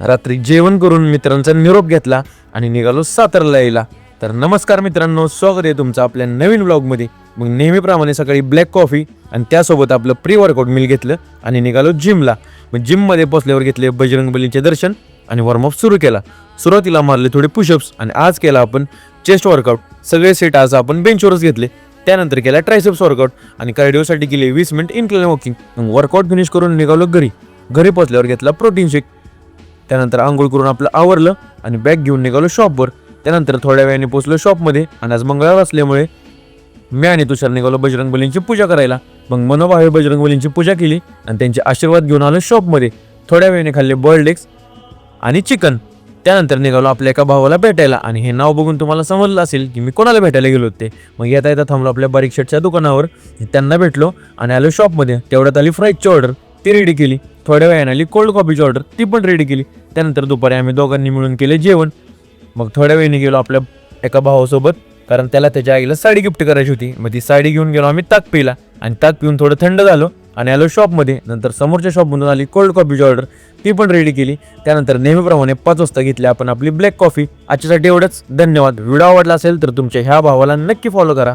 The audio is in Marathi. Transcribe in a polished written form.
रात्री जेवण करून मित्रांचा निरोप घेतला आणि निघालो सातारला यायला. तर नमस्कार मित्रांनो, स्वागत आहे तुमचं आपल्या नवीन व्लॉगमध्ये. मग नेहमीप्रमाणे सकाळी ब्लॅक कॉफी आणि त्यासोबत आपलं प्री वर्कआउट मिल घेतलं आणि निघालो जिमला. मग जिममध्ये पोचल्यावर घेतले बजरंगबलीचे दर्शन आणि वॉर्मअप सुरू केला. सुरुवातीला मारले थोडे पुशअप्स आणि आज केला आपण चेस्ट वर्कआउट. सगळे सेट आज आपण बेंचवरच घेतले. त्यानंतर केला ट्रायसेप्स वर्कआउट आणि कार्डिओसाठी केले 20 मिनिट इन्क्लाइन वॉकिंग. मग वर्कआउट फिनिश करून निघालो घरी. घरी पोचल्यावर घेतला प्रोटीन शेक. त्यानंतर आंघोळ करून आपलं आवरलं आणि बॅग घेऊन निघालो शॉपवर. त्यानंतर थोड्या वेळाने पोचलो शॉपमध्ये आणि आज मंगळवार असल्यामुळे मी आणि तुषार निघालो बजरंगबलींची पूजा करायला. मग मनोभावे बजरंगबलींची पूजा केली आणि त्यांचे आशीर्वाद घेऊन आलो शॉपमध्ये. थोड्या वेळाने खाल्ले बॉइल्ड एग्स आणि चिकन. त्यानंतर निघालो आपल्या एका भावाला भेटायला आणि हे नाव बघून तुम्हाला समजलं असेल की मी कोणाला भेटायला गेलो होते. मग येता येता थांबलो आपल्या बारीक शेटच्या दुकानावर. त्यांना भेटलो आणि आलो शॉपमध्ये. तेवढ्यात आली फ्राईजची ऑर्डर, ती रेडी केली. थोड्या वेळाने आली कोल्ड कॉफीची ऑर्डर, ती पण रेडी केली. त्यानंतर दुपारी आम्ही दोघांनी मिळून केले जेवण. मग थोड्या वेळाने गेलो आपल्या एका भावासोबत, कारण त्याला त्याच्या आईला साडी गिफ्ट करायची होती. मग ती साडी घेऊन गेलो आम्ही ताक पिला आणि ताक पिऊन थोडं थंड झालो आणि आलो शॉपमध्ये. नंतर समोरच्या शॉपमधून आली कोल्ड कॉफीची ऑर्डर, ती पण रेडी केली. त्यानंतर नेहमीप्रमाणे 5 वाजता घेतली आपण आपली ब्लॅक कॉफी. आजच्यासाठी एवढंच. धन्यवाद. व्हिडिओ आवडला असेल तर तुमच्या ह्या भावाला नक्की फॉलो करा.